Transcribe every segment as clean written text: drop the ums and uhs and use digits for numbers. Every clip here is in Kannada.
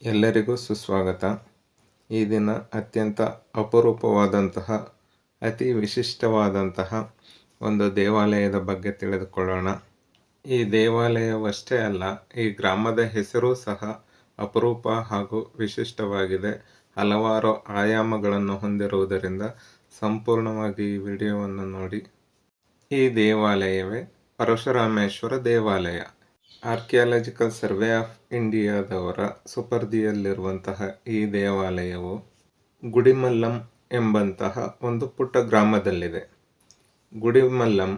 ಎಲ್ಲರಿಗೂ ಸುಸ್ವಾಗತ. ಈ ದಿನ ಅತ್ಯಂತ ಅಪರೂಪವಾದಂತಹ ಅತಿ ವಿಶಿಷ್ಟವಾದಂತಹ ಒಂದು ದೇವಾಲಯದ ಬಗ್ಗೆ ತಿಳಿದುಕೊಳ್ಳೋಣ. ಈ ದೇವಾಲಯವಷ್ಟೇ ಅಲ್ಲ, ಈ ಗ್ರಾಮದ ಹೆಸರು ಸಹ ಅಪರೂಪ ಹಾಗೂ ವಿಶಿಷ್ಟವಾಗಿದೆ. ಹಲವಾರು ಆಯಾಮಗಳನ್ನು ಹೊಂದಿರುವುದರಿಂದ ಸಂಪೂರ್ಣವಾಗಿ ಈ ವಿಡಿಯೋವನ್ನು ನೋಡಿ. ಈ ದೇವಾಲಯವೇ ಪರಶುರಾಮೇಶ್ವರ ದೇವಾಲಯ. ಆರ್ಕಿಯಾಲಜಿಕಲ್ ಸರ್ವೆ ಆಫ್ ಇಂಡಿಯಾದವರ ಸುಪರ್ದಿಯಲ್ಲಿರುವಂತಹ ಈ ದೇವಾಲಯವು ಗುಡಿಮಲ್ಲಂ ಎಂಬಂತಹ ಒಂದು ಪುಟ್ಟ ಗ್ರಾಮದಲ್ಲಿದೆ. ಗುಡಿಮಲ್ಲಂ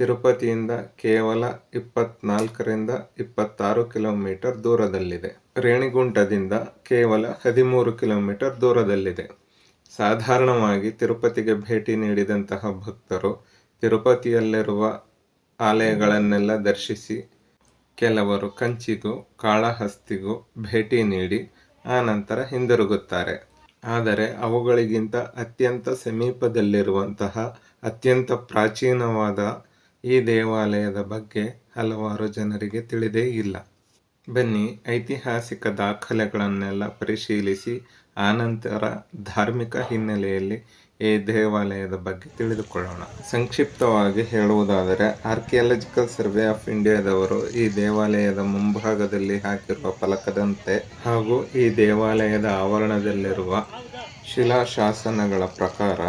ತಿರುಪತಿಯಿಂದ ಕೇವಲ 24ರಿಂದ 26 ಕಿಲೋಮೀಟರ್ ದೂರದಲ್ಲಿದೆ. ರೇಣಿಗುಂಟದಿಂದ ಕೇವಲ 13 ಕಿಲೋಮೀಟರ್ ದೂರದಲ್ಲಿದೆ. ಸಾಧಾರಣವಾಗಿ ತಿರುಪತಿಗೆ ಭೇಟಿ ನೀಡಿದಂತಹ ಭಕ್ತರು ತಿರುಪತಿಯಲ್ಲಿರುವ ಆಲಯಗಳನ್ನೆಲ್ಲ ದರ್ಶಿಸಿ ಕೆಲವರು ಕಂಚಿಗೂ ಕಾಳಹಸ್ತಿಗೂ ಭೇಟಿ ನೀಡಿ ಆನಂತರ ಹಿಂದಿರುಗುತ್ತಾರೆ. ಆದರೆ ಅವುಗಳಿಗಿಂತ ಅತ್ಯಂತ ಸಮೀಪದಲ್ಲಿರುವಂತಹ ಅತ್ಯಂತ ಪ್ರಾಚೀನವಾದ ಈ ದೇವಾಲಯದ ಬಗ್ಗೆ ಹಲವಾರು ಜನರಿಗೆ ತಿಳಿದೇ ಇಲ್ಲ. ಬನ್ನಿ, ಐತಿಹಾಸಿಕ ದಾಖಲೆಗಳನ್ನೆಲ್ಲ ಪರಿಶೀಲಿಸಿ ಆನಂತರ ಧಾರ್ಮಿಕ ಹಿನ್ನೆಲೆಯಲ್ಲಿ ಈ ದೇವಾಲಯದ ಬಗ್ಗೆ ತಿಳಿದುಕೊಳ್ಳೋಣ. ಸಂಕ್ಷಿಪ್ತವಾಗಿ ಹೇಳುವುದಾದರೆ, ಆರ್ಕಿಯಾಲಜಿಕಲ್ ಸರ್ವೆ ಆಫ್ ಇಂಡಿಯಾದವರು ಈ ದೇವಾಲಯದ ಮುಂಭಾಗದಲ್ಲಿ ಹಾಕಿರುವ ಫಲಕದಂತೆ ಹಾಗೂ ಈ ದೇವಾಲಯದ ಆವರಣದಲ್ಲಿರುವ ಶಿಲಾಶಾಸನಗಳ ಪ್ರಕಾರ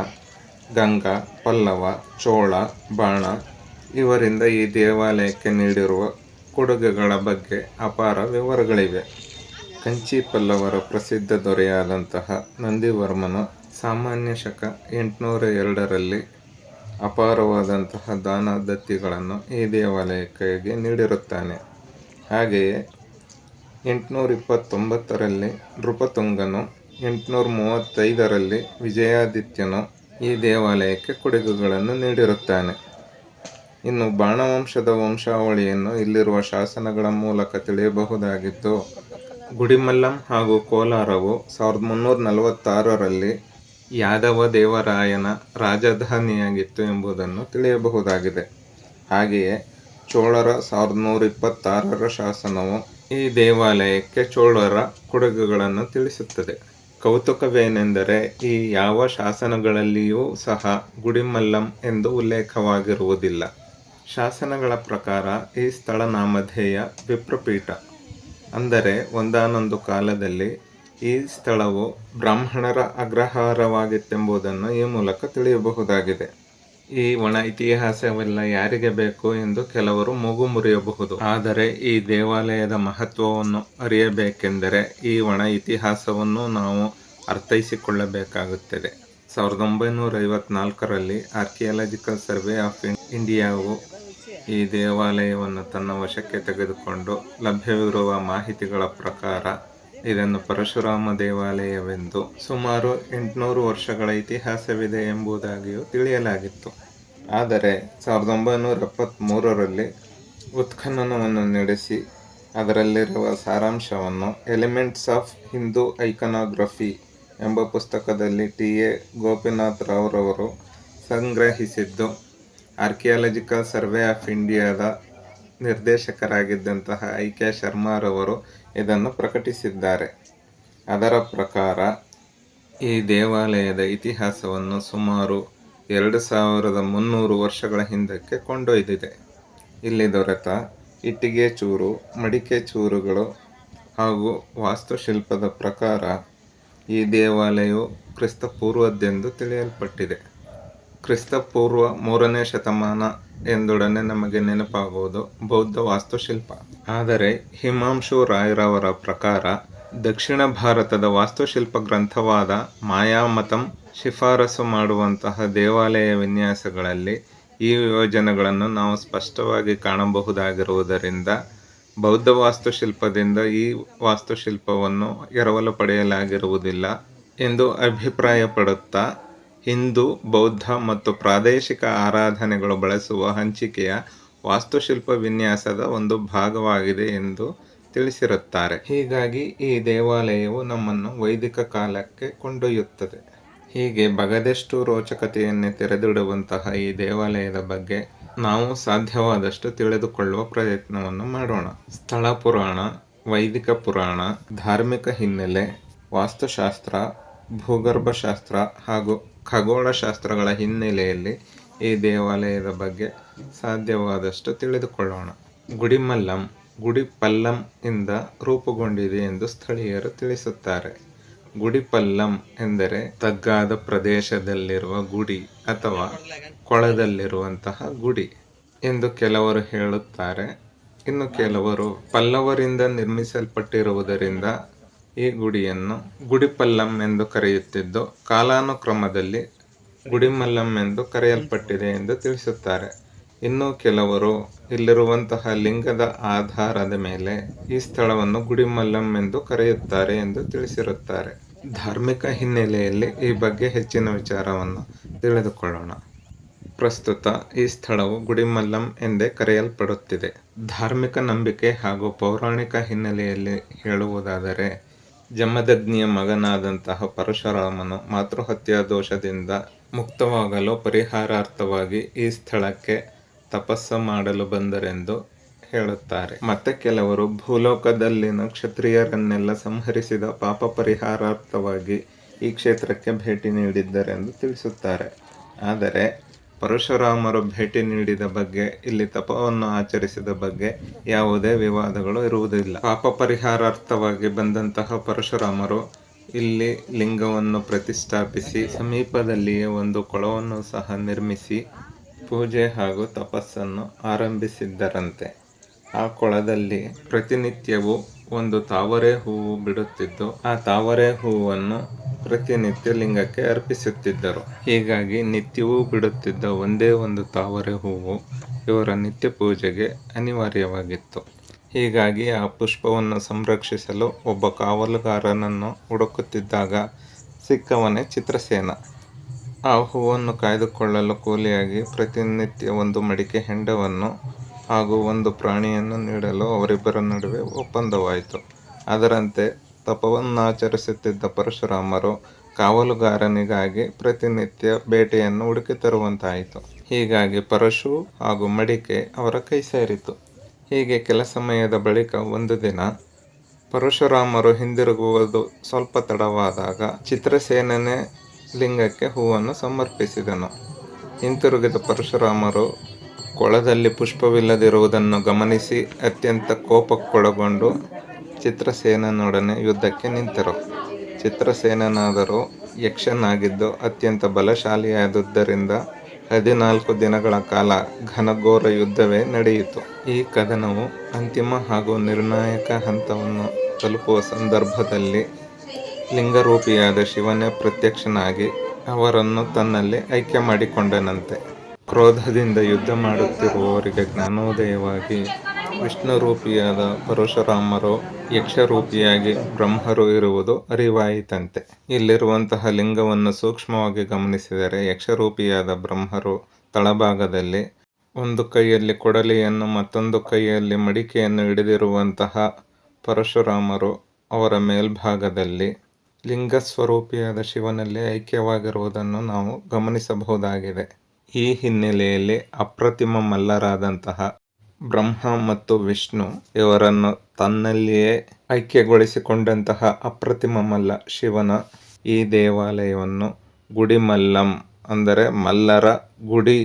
ಗಂಗಾ, ಪಲ್ಲವ, ಚೋಳ, ಬಾಣ ಇವರಿಂದ ಈ ದೇವಾಲಯಕ್ಕೆ ನೀಡಿರುವ ಕೊಡುಗೆಗಳ ಬಗ್ಗೆ ಅಪಾರ ವಿವರಗಳಿವೆ. ಕಂಚಿ ಪಲ್ಲವರ ಪ್ರಸಿದ್ಧ ದೊರೆಯಾದಂತಹ ನಂದಿವರ್ಮನು ಸಾಮಾನ್ಯ ಶಕ 802ರಲ್ಲಿ ಅಪಾರವಾದಂತಹ ದಾನ ದತ್ತಿಗಳನ್ನು ಈ ದೇವಾಲಯಕ್ಕಾಗಿ ನೀಡಿರುತ್ತಾನೆ. ಹಾಗೆಯೇ 829ರಲ್ಲಿ ನೃಪತುಂಗನು, 835ರಲ್ಲಿ ವಿಜಯಾದಿತ್ಯನು ಈ ದೇವಾಲಯಕ್ಕೆ ಕೊಡುಗೆಗಳನ್ನು ನೀಡಿರುತ್ತಾನೆ. ಇನ್ನು ಬಾಣವಂಶದ ವಂಶಾವಳಿಯನ್ನು ಇಲ್ಲಿರುವ ಶಾಸನಗಳ ಮೂಲಕ ತಿಳಿಯಬಹುದಾಗಿದ್ದು, ಗುಡಿಮಲ್ಲಂ ಹಾಗೂ ಕೋಲಾರವು 1346ರಲ್ಲಿ ಯಾದವ ದೇವರಾಯನ ರಾಜಧಾನಿಯಾಗಿತ್ತು ಎಂಬುದನ್ನು ತಿಳಿಯಬಹುದಾಗಿದೆ. ಹಾಗೆಯೇ ಚೋಳರ 1126ರ ಶಾಸನವು ಈ ದೇವಾಲಯಕ್ಕೆ ಚೋಳರ ಕೊಡುಗೆಗಳನ್ನು ತಿಳಿಸುತ್ತದೆ. ಕೌತುಕವೇನೆಂದರೆ, ಈ ಯಾವ ಶಾಸನಗಳಲ್ಲಿಯೂ ಸಹ ಗುಡಿಮಲ್ಲಂ ಎಂದು ಉಲ್ಲೇಖವಾಗಿರುವುದಿಲ್ಲ. ಶಾಸನಗಳ ಪ್ರಕಾರ ಈ ಸ್ಥಳ ನಾಮಧೇಯ ವಿಪ್ರಪೀಠ, ಅಂದರೆ ಒಂದಾನೊಂದು ಕಾಲದಲ್ಲಿ ಈ ಸ್ಥಳವು ಬ್ರಾಹ್ಮಣರ ಅಗ್ರಹಾರವಾಗಿತ್ತೆಂಬುದನ್ನು ಈ ಮೂಲಕ ತಿಳಿಯಬಹುದಾಗಿದೆ. ಈ ಒಣ ಇತಿಹಾಸವೆಲ್ಲ ಯಾರಿಗೆ ಬೇಕು ಎಂದು ಕೆಲವರು ಮೂಗು ಮುರಿಯಬಹುದು. ಆದರೆ ಈ ದೇವಾಲಯದ ಮಹತ್ವವನ್ನು ಅರಿಯಬೇಕೆಂದರೆ ಈ ಒಣ ಇತಿಹಾಸವನ್ನು ನಾವು ಅರ್ಥೈಸಿಕೊಳ್ಳಬೇಕಾಗುತ್ತದೆ. 1954ರಲ್ಲಿ ಆರ್ಕಿಯಾಲಜಿಕಲ್ ಸರ್ವೆ ಆಫ್ ಇಂಡಿಯಾವು ಈ ದೇವಾಲಯವನ್ನು ತನ್ನ ವಶಕ್ಕೆ ತೆಗೆದುಕೊಂಡು ಲಭ್ಯವಿರುವ ಮಾಹಿತಿಗಳ ಪ್ರಕಾರ ಇದನ್ನು ಪರಶುರಾಮ ದೇವಾಲಯವೆಂದು, ಸುಮಾರು 800 ವರ್ಷಗಳ ಇತಿಹಾಸವಿದೆ ಎಂಬುದಾಗಿಯೂ ತಿಳಿಯಲಾಗಿತ್ತು. ಆದರೆ 1973ರಲ್ಲಿ ಉತ್ಖನನವನ್ನು ನಡೆಸಿ ಅದರಲ್ಲಿರುವ ಸಾರಾಂಶವನ್ನು ಎಲಿಮೆಂಟ್ಸ್ ಆಫ್ ಹಿಂದೂ ಐಕನಾಗ್ರಫಿ ಎಂಬ ಪುಸ್ತಕದಲ್ಲಿ ಟಿ.ಎ. ಗೋಪಿನಾಥ್ ರಾವ್ರವರು ಸಂಗ್ರಹಿಸಿದ್ದು, ಆರ್ಕಿಯಾಲಜಿಕಲ್ ಸರ್ವೆ ಆಫ್ ಇಂಡಿಯಾದ ನಿರ್ದೇಶಕರಾಗಿದ್ದಂತಹ ಐ.ಕೆ. ಶರ್ಮಾರವರು ಇದನ್ನು ಪ್ರಕಟಿಸಿದ್ದಾರೆ. ಅದರ ಪ್ರಕಾರ ಈ ದೇವಾಲಯದ ಇತಿಹಾಸವನ್ನು ಸುಮಾರು 2300 ವರ್ಷಗಳ ಹಿಂದಕ್ಕೆ ಕೊಂಡೊಯ್ದಿದೆ. ಇಲ್ಲಿ ದೊರೆತ ಇಟ್ಟಿಗೆ ಚೂರು, ಮಡಿಕೆ ಚೂರುಗಳು ಹಾಗೂ ವಾಸ್ತುಶಿಲ್ಪದ ಪ್ರಕಾರ ಈ ದೇವಾಲಯವು ಕ್ರಿಸ್ತಪೂರ್ವದ್ದೆಂದು ತಿಳಿಯಲ್ಪಟ್ಟಿದೆ. ಕ್ರಿಸ್ತಪೂರ್ವ 3ನೇ ಶತಮಾನ ಎಂದೊಡನೆ ನಮಗೆ ನೆನಪಾಗುವುದು ಬೌದ್ಧ ವಾಸ್ತುಶಿಲ್ಪ. ಆದರೆ ಹಿಮಾಂಶು ರಾಯ್ರವರ ಪ್ರಕಾರ ದಕ್ಷಿಣ ಭಾರತದ ವಾಸ್ತುಶಿಲ್ಪ ಗ್ರಂಥವಾದ ಮಾಯಾಮತಂ ಶಿಫಾರಸು ಮಾಡುವಂತಹ ದೇವಾಲಯ ವಿನ್ಯಾಸಗಳಲ್ಲಿ ಈ ಯೋಜನೆಗಳನ್ನು ನಾವು ಸ್ಪಷ್ಟವಾಗಿ ಕಾಣಬಹುದಾಗಿರುವುದರಿಂದ ಬೌದ್ಧ ವಾಸ್ತುಶಿಲ್ಪದಿಂದ ಈ ವಾಸ್ತುಶಿಲ್ಪವನ್ನು ಎರವಲು ಪಡೆಯಲಾಗಿರುವುದಿಲ್ಲ ಎಂದು ಅಭಿಪ್ರಾಯಪಡುತ್ತಾ, ಹಿಂದೂ, ಬೌದ್ಧ ಮತ್ತು ಪ್ರಾದೇಶಿಕ ಆರಾಧನೆಗಳು ಬಳಸುವ ಹಂಚಿಕೆಯ ವಾಸ್ತುಶಿಲ್ಪ ವಿನ್ಯಾಸದ ಒಂದು ಭಾಗವಾಗಿದೆ ಎಂದು ತಿಳಿಸಿರುತ್ತಾರೆ. ಹೀಗಾಗಿ ಈ ದೇವಾಲಯವು ನಮ್ಮನ್ನು ವೈದಿಕ ಕಾಲಕ್ಕೆ ಕೊಂಡೊಯ್ಯುತ್ತದೆ. ಹೀಗೆ ಬಗದೆಷ್ಟು ರೋಚಕತೆಯನ್ನೇ ತೆರೆದಿಡುವಂತಹ ಈ ದೇವಾಲಯದ ಬಗ್ಗೆ ನಾವು ಸಾಧ್ಯವಾದಷ್ಟು ತಿಳಿದುಕೊಳ್ಳುವ ಪ್ರಯತ್ನವನ್ನು ಮಾಡೋಣ. ಸ್ಥಳ ಪುರಾಣ ವೈದಿಕ ಪುರಾಣ, ಧಾರ್ಮಿಕ ಹಿನ್ನೆಲೆ, ವಾಸ್ತುಶಾಸ್ತ್ರ, ಭೂಗರ್ಭಶಾಸ್ತ್ರ ಹಾಗೂ ಖಗೋಳಶಾಸ್ತ್ರಗಳ ಹಿನ್ನೆಲೆಯಲ್ಲಿ ಈ ದೇವಾಲಯದ ಬಗ್ಗೆ ಸಾಧ್ಯವಾದಷ್ಟು ತಿಳಿದುಕೊಳ್ಳೋಣ. ಗುಡಿಮಲ್ಲಂ ಗುಡಿಪಲ್ಲಂ ಇಂದ ರೂಪುಗೊಂಡಿದೆ ಎಂದು ಸ್ಥಳೀಯರು ತಿಳಿಸುತ್ತಾರೆ. ಗುಡಿಪಲ್ಲಂ ಎಂದರೆ ತಗ್ಗಾದ ಪ್ರದೇಶದಲ್ಲಿರುವ ಗುಡಿ ಅಥವಾ ಕೊಳದಲ್ಲಿರುವಂತಹ ಗುಡಿ ಎಂದು ಕೆಲವರು ಹೇಳುತ್ತಾರೆ. ಇನ್ನು ಕೆಲವರು ಪಲ್ಲವರಿಂದ ನಿರ್ಮಿಸಲ್ಪಟ್ಟಿರುವುದರಿಂದ ಈ ಗುಡಿಯನ್ನು ಗುಡಿಪಲ್ಲಂ ಎಂದು ಕರೆಯುತ್ತಿದ್ದು, ಕಾಲಾನುಕ್ರಮದಲ್ಲಿ ಗುಡಿಮಲ್ಲಂ ಎಂದು ಕರೆಯಲ್ಪಟ್ಟಿದೆ ಎಂದು ತಿಳಿಸುತ್ತಾರೆ. ಇನ್ನು ಕೆಲವರು ಇಲ್ಲಿರುವಂತಹ ಲಿಂಗದ ಆಧಾರದ ಮೇಲೆ ಈ ಸ್ಥಳವನ್ನು ಗುಡಿಮಲ್ಲಂ ಎಂದು ಕರೆಯುತ್ತಾರೆ ಎಂದು ತಿಳಿಸಿರುತ್ತಾರೆ. ಧಾರ್ಮಿಕ ಹಿನ್ನೆಲೆಯಲ್ಲಿ ಈ ಬಗ್ಗೆ ಹೆಚ್ಚಿನ ವಿಚಾರವನ್ನು ತಿಳಿದುಕೊಳ್ಳೋಣ. ಪ್ರಸ್ತುತ ಈ ಸ್ಥಳವು ಗುಡಿಮಲ್ಲಂ ಎಂದೇ ಕರೆಯಲ್ಪಡುತ್ತಿದೆ. ಧಾರ್ಮಿಕ ನಂಬಿಕೆ ಹಾಗೂ ಪೌರಾಣಿಕ ಹಿನ್ನೆಲೆಯಲ್ಲಿ ಹೇಳುವುದಾದರೆ, ಜಮದಗ್ನಿಯ ಮಗನಾದಂತಹ ಪರಶುರಾಮನು ಮಾತೃಹತ್ಯಾ ದೋಷದಿಂದ ಮುಕ್ತವಾಗಲು ಪರಿಹಾರಾರ್ಥವಾಗಿ ಈ ಸ್ಥಳಕ್ಕೆ ತಪಸ್ಸು ಮಾಡಲು ಬಂದರೆಂದು ಹೇಳುತ್ತಾರೆ. ಮತ್ತೆ ಕೆಲವರು ಭೂಲೋಕದಲ್ಲಿನ ಕ್ಷತ್ರಿಯರನ್ನೆಲ್ಲ ಸಂಹರಿಸಿದ ಪಾಪ ಪರಿಹಾರಾರ್ಥವಾಗಿ ಈ ಕ್ಷೇತ್ರಕ್ಕೆ ಭೇಟಿ ನೀಡಿದ್ದರೆಂದು ತಿಳಿಸುತ್ತಾರೆ. ಆದರೆ ಪರಶುರಾಮರು ಭೇಟಿ ನೀಡಿದ ಬಗ್ಗೆ, ಇಲ್ಲಿ ತಪವನ್ನು ಆಚರಿಸಿದ ಬಗ್ಗೆ ಯಾವುದೇ ವಿವಾದಗಳು ಇರುವುದಿಲ್ಲ. ಪಾಪ ಪರಿಹಾರಾರ್ಥವಾಗಿ ಬಂದಂತಹ ಪರಶುರಾಮರು ಇಲ್ಲಿ ಲಿಂಗವನ್ನು ಪ್ರತಿಷ್ಠಾಪಿಸಿ ಸಮೀಪದಲ್ಲಿಯೇ ಒಂದು ಕೊಳವನ್ನು ಸಹ ನಿರ್ಮಿಸಿ ಪೂಜೆ ಹಾಗೂ ತಪಸ್ಸನ್ನು ಆರಂಭಿಸಿದ್ದರಂತೆ. ಆ ಕೊಳದಲ್ಲಿ ಪ್ರತಿನಿತ್ಯವೂ ಒಂದು ತಾವರೆ ಹೂವು ಬಿಡುತ್ತಿದ್ದು, ಆ ತಾವರೆ ಹೂವನ್ನು ಪ್ರತಿನಿತ್ಯ ಲಿಂಗಕ್ಕೆ ಅರ್ಪಿಸುತ್ತಿದ್ದರು. ಹೀಗಾಗಿ ನಿತ್ಯವೂ ಬಿಡುತ್ತಿದ್ದ ಒಂದೇ ಒಂದು ತಾವರೆ ಹೂವು ಇವರ ನಿತ್ಯ ಪೂಜೆಗೆ ಅನಿವಾರ್ಯವಾಗಿತ್ತು. ಹೀಗಾಗಿ ಆ ಪುಷ್ಪವನ್ನು ಸಂರಕ್ಷಿಸಲು ಒಬ್ಬ ಕಾವಲುಗಾರನನ್ನು ಹುಡುಕುತ್ತಿದ್ದಾಗ ಸಿಕ್ಕವನೇ ಚಿತ್ರಸೇನ. ಆ ಹೂವನ್ನು ಕಾಯ್ದುಕೊಳ್ಳಲು ಕೂಲಿಯಾಗಿ ಪ್ರತಿನಿತ್ಯ ಒಂದು ಮಡಿಕೆ ಹೆಂಡವನ್ನು ಹಾಗೂ ಒಂದು ಪ್ರಾಣಿಯನ್ನು ನೀಡಲು ಅವರಿಬ್ಬರ ನಡುವೆ ಒಪ್ಪಂದವಾಯಿತು. ಅದರಂತೆ ತಪವನ್ನಾಚರಿಸುತ್ತಿದ್ದ ಪರಶುರಾಮರು ಕಾವಲುಗಾರನಿಗಾಗಿ ಪ್ರತಿನಿತ್ಯ ಬೇಟೆಯನ್ನು ಹುಡುಕಿ ತರುವಂತಾಯಿತು. ಹೀಗಾಗಿ ಪರಶು ಹಾಗೂ ಮಡಿಕೆ ಅವರ ಕೈ ಸೇರಿತು. ಹೀಗೆ ಕೆಲ ಸಮಯದ ಬಳಿಕ ಒಂದು ದಿನ ಪರಶುರಾಮರು ಹಿಂದಿರುಗುವುದು ಸ್ವಲ್ಪ ತಡವಾದಾಗ ಚಿತ್ರಸೇನನೇ ಲಿಂಗಕ್ಕೆ ಹೂವನ್ನು ಸಮರ್ಪಿಸಿದನು. ಹಿಂತಿರುಗಿದ ಪರಶುರಾಮರು ಕೊಳದಲ್ಲಿ ಪುಷ್ಪವಿಲ್ಲದಿರುವುದನ್ನು ಗಮನಿಸಿ ಅತ್ಯಂತ ಕೋಪಕ್ಕೊಳಗೊಂಡು ಚಿತ್ರಸೇನನೊಡನೆ ಯುದ್ಧಕ್ಕೆ ನಿಂತರು. ಚಿತ್ರಸೇನನಾದರೂ ಯಕ್ಷನಾಗಿದ್ದು ಅತ್ಯಂತ ಬಲಶಾಲಿಯಾದುದರಿಂದ 14 ದಿನಗಳ ಕಾಲ ಘನಘೋರ ಯುದ್ಧವೇ ನಡೆಯಿತು. ಈ ಕದನವು ಅಂತಿಮ ಹಾಗೂ ನಿರ್ಣಾಯಕ ಹಂತವನ್ನು ತಲುಪುವ ಸಂದರ್ಭದಲ್ಲಿ ಲಿಂಗರೂಪಿಯಾದ ಶಿವನೇ ಪ್ರತ್ಯಕ್ಷನಾಗಿ ಅವರನ್ನು ತನ್ನಲ್ಲಿ ಐಕ್ಯ ಮಾಡಿಕೊಂಡನಂತೆ. ಕ್ರೋಧದಿಂದ ಯುದ್ಧ ಮಾಡುತ್ತಿರುವವರಿಗೆ ಜ್ಞಾನೋದಯವಾಗಿ ವಿಷ್ಣುರೂಪಿಯಾದ ಪರಶುರಾಮರು ಯಕ್ಷರೂಪಿಯಾಗಿ ಬ್ರಹ್ಮರು ಇರುವುದು ಅರಿವಾಯಿತಂತೆ. ಇಲ್ಲಿರುವಂತಹ ಲಿಂಗವನ್ನು ಸೂಕ್ಷ್ಮವಾಗಿ ಗಮನಿಸಿದರೆ ಯಕ್ಷರೂಪಿಯಾದ ಬ್ರಹ್ಮರು ತಳಭಾಗದಲ್ಲಿ ಒಂದು ಕೈಯಲ್ಲಿ ಕೊಡಲಿಯನ್ನು ಮತ್ತೊಂದು ಕೈಯಲ್ಲಿ ಮಡಿಕೆಯನ್ನು ಹಿಡಿದಿರುವಂತಹ ಪರಶುರಾಮರು ಅವರ ಮೇಲ್ಭಾಗದಲ್ಲಿ ಲಿಂಗಸ್ವರೂಪಿಯಾದ ಶಿವನಲ್ಲಿ ಐಕ್ಯವಾಗಿರುವುದನ್ನು ನಾವು ಗಮನಿಸಬಹುದಾಗಿದೆ. ಈ ಹಿನ್ನೆಲೆಯಲ್ಲಿ ಅಪ್ರತಿಮ ಮಲ್ಲರಾದಂತಹ ಬ್ರಹ್ಮ ಮತ್ತು ವಿಷ್ಣು ಇವರನ್ನು ತನ್ನಲ್ಲಿಯೇ ಐಕ್ಯಗೊಳಿಸಿಕೊಂಡಂತಹ ಅಪ್ರತಿಮ ಮಲ್ಲ ಶಿವನ ಈ ದೇವಾಲಯವನ್ನು ಗುಡಿಮಲ್ಲಂ ಅಂದರೆ ಮಲ್ಲರ ಗುಡಿ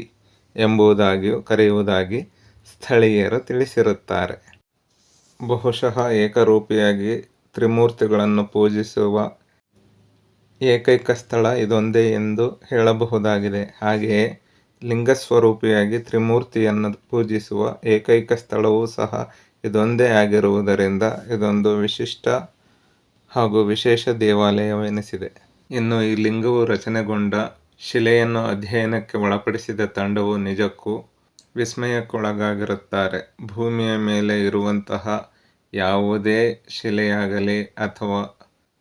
ಎಂಬುದಾಗಿಯೂ ಕರೆಯುವುದಾಗಿ ಸ್ಥಳೀಯರು ತಿಳಿಸಿರುತ್ತಾರೆ. ಬಹುಶಃ ಏಕರೂಪಿಯಾಗಿ ತ್ರಿಮೂರ್ತಿಗಳನ್ನು ಪೂಜಿಸುವ ಏಕೈಕ ಸ್ಥಳ ಇದೊಂದೇ ಎಂದು ಹೇಳಬಹುದಾಗಿದೆ. ಹಾಗೆಯೇ ಲಿಂಗಸ್ವರೂಪಿಯಾಗಿ ತ್ರಿಮೂರ್ತಿಯನ್ನು ಪೂಜಿಸುವ ಏಕೈಕ ಸ್ಥಳವೂ ಸಹ ಇದೊಂದೇ ಆಗಿರುವುದರಿಂದ ಇದೊಂದು ವಿಶಿಷ್ಟ ಹಾಗೂ ವಿಶೇಷ ದೇವಾಲಯವೆನಿಸಿದೆ. ಇನ್ನು ಈ ಲಿಂಗವು ರಚನೆಗೊಂಡ ಶಿಲೆಯನ್ನು ಅಧ್ಯಯನಕ್ಕೆ ಒಳಪಡಿಸಿದ ತಂಡವು ನಿಜಕ್ಕೂ ವಿಸ್ಮಯಕ್ಕೊಳಗಾಗಿರುತ್ತಾರೆ. ಭೂಮಿಯ ಮೇಲೆ ಇರುವಂತಹ ಯಾವುದೇ ಶಿಲೆಯಾಗಲಿ ಅಥವಾ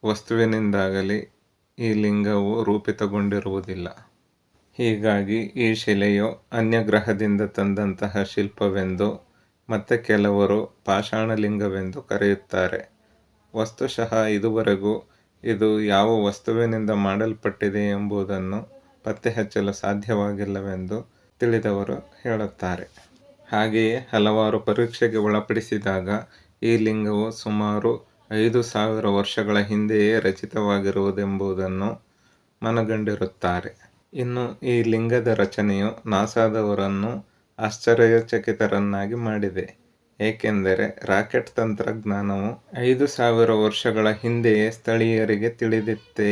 ವಸ್ತುವಿನಿಂದಾಗಲಿ ಈ ಲಿಂಗವು ರೂಪಿತಗೊಂಡಿರುವುದಿಲ್ಲ. ಹೀಗಾಗಿ ಈ ಶಿಲೆಯು ಅನ್ಯಗ್ರಹದಿಂದ ತಂದಂತಹ ಶಿಲ್ಪವೆಂದು ಮತ್ತೆ ಕೆಲವರು ಪಾಷಾಣಲಿಂಗವೆಂದು ಕರೆಯುತ್ತಾರೆ. ವಸ್ತುಶಃ ಇದುವರೆಗೂ ಇದು ಯಾವ ವಸ್ತುವಿನಿಂದ ಮಾಡಲ್ಪಟ್ಟಿದೆ ಎಂಬುದನ್ನು ಪತ್ತೆ ಹಚ್ಚಲು ಸಾಧ್ಯವಾಗಿಲ್ಲವೆಂದು ತಿಳಿದವರು ಹೇಳುತ್ತಾರೆ. ಹಾಗೆಯೇ ಹಲವಾರು ಪರೀಕ್ಷೆಗೆ ಒಳಪಡಿಸಿದಾಗ ಈ ಲಿಂಗವು ಸುಮಾರು 5,000 ವರ್ಷಗಳ ಹಿಂದೆಯೇ ರಚಿತವಾಗಿರುವುದೆಂಬುದನ್ನು ಮನಗಂಡಿರುತ್ತಾರೆ. ಇನ್ನು ಈ ಲಿಂಗದ ರಚನೆಯು ನಾಸಾದವರನ್ನು ಆಶ್ಚರ್ಯಚಕಿತರನ್ನಾಗಿ ಮಾಡಿದೆ. ಏಕೆಂದರೆ ರಾಕೆಟ್ ತಂತ್ರಜ್ಞಾನವು 5,000 ವರ್ಷಗಳ ಹಿಂದೆಯೇ ಸ್ಥಳೀಯರಿಗೆ ತಿಳಿದಿತ್ತೇ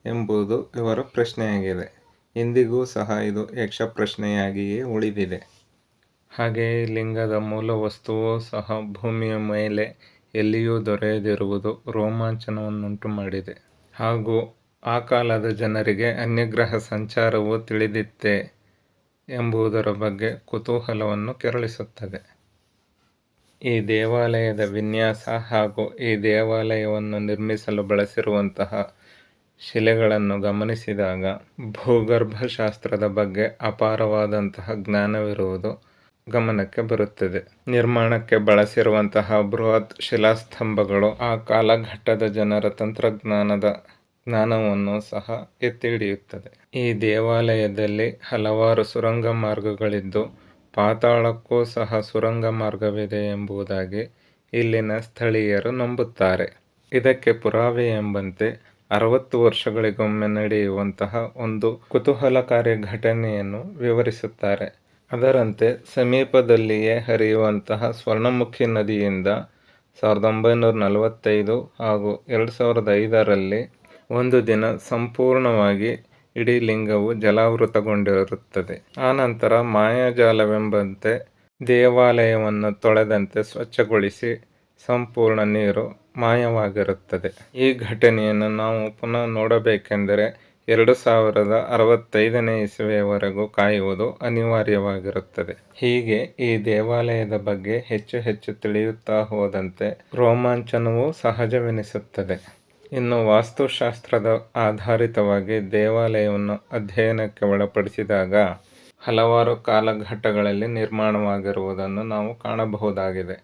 ಎಂಬುದು ಇವರ ಪ್ರಶ್ನೆಯಾಗಿದೆ. ಇಂದಿಗೂ ಸಹ ಇದು ಯಕ್ಷಪ್ರಶ್ನೆಯಾಗಿಯೇ ಉಳಿದಿದೆ. ಹಾಗೆಯೇ ಈ ಲಿಂಗದ ಮೂಲ ವಸ್ತುವೂ ಸಹ ಭೂಮಿಯ ಮೇಲೆ ಎಲ್ಲಿಯೂ ದೊರೆಯದಿರುವುದು ರೋಮಾಂಚನವನ್ನುಂಟು ಮಾಡಿದೆ. ಹಾಗೂ ಆ ಕಾಲದ ಜನರಿಗೆ ಅನ್ಯಗ್ರಹ ಸಂಚಾರವು ತಿಳಿದಿತ್ತೇ ಎಂಬುದರ ಬಗ್ಗೆ ಕುತೂಹಲವನ್ನು ಕೆರಳಿಸುತ್ತದೆ. ಈ ದೇವಾಲಯದ ವಿನ್ಯಾಸ ಹಾಗೂ ಈ ದೇವಾಲಯವನ್ನು ನಿರ್ಮಿಸಲು ಬಳಸಿರುವಂತಹ ಶಿಲೆಗಳನ್ನು ಗಮನಿಸಿದಾಗ ಭೂಗರ್ಭಶಾಸ್ತ್ರದ ಬಗ್ಗೆ ಅಪಾರವಾದಂತಹ ಜ್ಞಾನವಿರುವುದು ಗಮನಕ್ಕೆ ಬರುತ್ತದೆ. ನಿರ್ಮಾಣಕ್ಕೆ ಬಳಸಿರುವಂತಹ ಬೃಹತ್ ಶಿಲಾಸ್ತಂಭಗಳು ಆ ಕಾಲಘಟ್ಟದ ಜನರ ತಂತ್ರಜ್ಞಾನದ ಜ್ಞಾನವನ್ನು ಸಹ ಎತ್ತಿ ಹಿಡಿಯುತ್ತದೆ. ಈ ದೇವಾಲಯದಲ್ಲಿ ಹಲವಾರು ಸುರಂಗ ಮಾರ್ಗಗಳಿದ್ದು ಪಾತಾಳಕ್ಕೂ ಸಹ ಸುರಂಗ ಮಾರ್ಗವಿದೆ ಎಂಬುದಾಗಿ ಇಲ್ಲಿನ ಸ್ಥಳೀಯರು ನಂಬುತ್ತಾರೆ. ಇದಕ್ಕೆ ಪುರಾವೆ ಎಂಬಂತೆ 60 ವರ್ಷಗಳಿಗೊಮ್ಮೆ ನಡೆಯುವಂತಹ ಒಂದು ಕುತೂಹಲಕಾರಿ ಘಟನೆಯನ್ನು ವಿವರಿಸುತ್ತಾರೆ. ಅದರಂತೆ ಸಮೀಪದಲ್ಲಿಯೇ ಹರಿಯುವಂತಹ ಸ್ವರ್ಣಮುಖಿ ನದಿಯಿಂದ 1945 ಹಾಗೂ 2005ರಲ್ಲಿ ಒಂದು ದಿನ ಸಂಪೂರ್ಣವಾಗಿ ಇಡೀ ಲಿಂಗವು ಜಲಾವೃತಗೊಂಡಿರುತ್ತದೆ. ಆನಂತರ ಮಾಯಾಜಾಲವೆಂಬಂತೆ ದೇವಾಲಯವನ್ನು ತೊಳೆದಂತೆ ಸ್ವಚ್ಛಗೊಳಿಸಿ ಸಂಪೂರ್ಣ ನೀರು ಮಾಯವಾಗಿರುತ್ತದೆ. ಈ ಘಟನೆಯನ್ನು ನಾವು ಪುನಃ ನೋಡಬೇಕೆಂದರೆ 2065ನೇ ಇಸವಿಯವರೆಗೂ ಕಾಯುವುದು ಅನಿವಾರ್ಯವಾಗಿರುತ್ತದೆ. ಹೀಗೆ ಈ ದೇವಾಲಯದ ಬಗ್ಗೆ ಹೆಚ್ಚು ಹೆಚ್ಚು ತಿಳಿಯುತ್ತಾ ಹೋದಂತೆ ರೋಮಾಂಚನವೂ ಸಹಜವೆನಿಸುತ್ತದೆ. ಇನ್ನು ವಾಸ್ತುಶಾಸ್ತ್ರದ ಆಧಾರಿತವಾಗಿ ದೇವಾಲಯವನ್ನು ಅಧ್ಯಯನಕ್ಕೆ ಒಳಪಡಿಸಿದಾಗ ಹಲವಾರು ಕಾಲಘಟ್ಟಗಳಲ್ಲಿ ನಿರ್ಮಾಣವಾಗಿರುವುದನ್ನು ನಾವು ಕಾಣಬಹುದಾಗಿದೆ.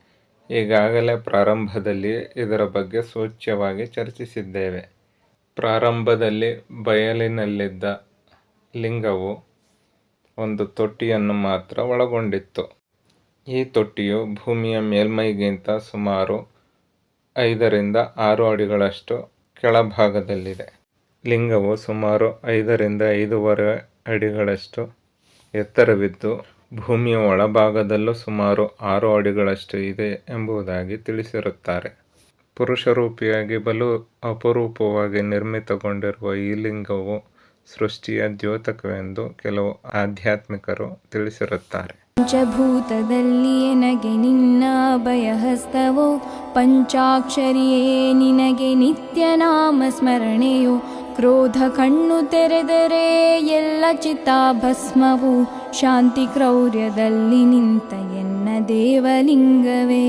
ಈಗಾಗಲೇ ಪ್ರಾರಂಭದಲ್ಲಿ ಇದರ ಬಗ್ಗೆ ಸೂಚ್ಯವಾಗಿ ಚರ್ಚಿಸಿದ್ದೇವೆ. ಪ್ರಾರಂಭದಲ್ಲಿ ಬಯಲಿನಲ್ಲಿದ್ದ ಲಿಂಗವು ಒಂದು ತೊಟ್ಟಿಯನ್ನು ಮಾತ್ರ ಒಳಗೊಂಡಿತ್ತು. ಈ ತೊಟ್ಟಿಯು ಭೂಮಿಯ ಮೇಲ್ಮೈಗಿಂತ ಸುಮಾರು 5 ರಿಂದ 6 ಅಡಿಗಳಷ್ಟು ಕೆಳಭಾಗದಲ್ಲಿದೆ. ಲಿಂಗವು ಸುಮಾರು 5 ರಿಂದ 5.5 ಅಡಿಗಳಷ್ಟು ಎತ್ತರವಿದ್ದು ಭೂಮಿಯ ಒಳಭಾಗದಲ್ಲೂ ಸುಮಾರು 6 ಅಡಿಗಳಷ್ಟು ಇದೆ ಎಂಬುದಾಗಿ ತಿಳಿಸಿರುತ್ತಾರೆ. ಪುರುಷರೂಪಿಯಾಗಿ ಬಲು ಅಪರೂಪವಾಗಿ ನಿರ್ಮಿತಗೊಂಡಿರುವ ಈ ಲಿಂಗವು ಸೃಷ್ಟಿಯ ದ್ಯೋತಕವೆಂದು ಕೆಲವು ಆಧ್ಯಾತ್ಮಿಕರು ತಿಳಿಸಿರುತ್ತಾರೆ. ಪಂಚಭೂತದಲ್ಲಿ ಎನಗೆ ನಿನ್ನ ಅಭಯಹಸ್ತವೋ, ಪಂಚಾಕ್ಷರಿಯೇ ನಿನಗೆ ನಿತ್ಯ ನಾಮ ಸ್ಮರಣೆಯೋ, ಕ್ರೋಧ ಕಣ್ಣು ತೆರೆದರೆ ಎಲ್ಲ ಚಿತಾಭಸ್ಮವು, ಶಾಂತಿ ಕ್ರೌರ್ಯದಲ್ಲಿ ನಿಂತ ಎನ್ನ ದೇವಲಿಂಗವೇ.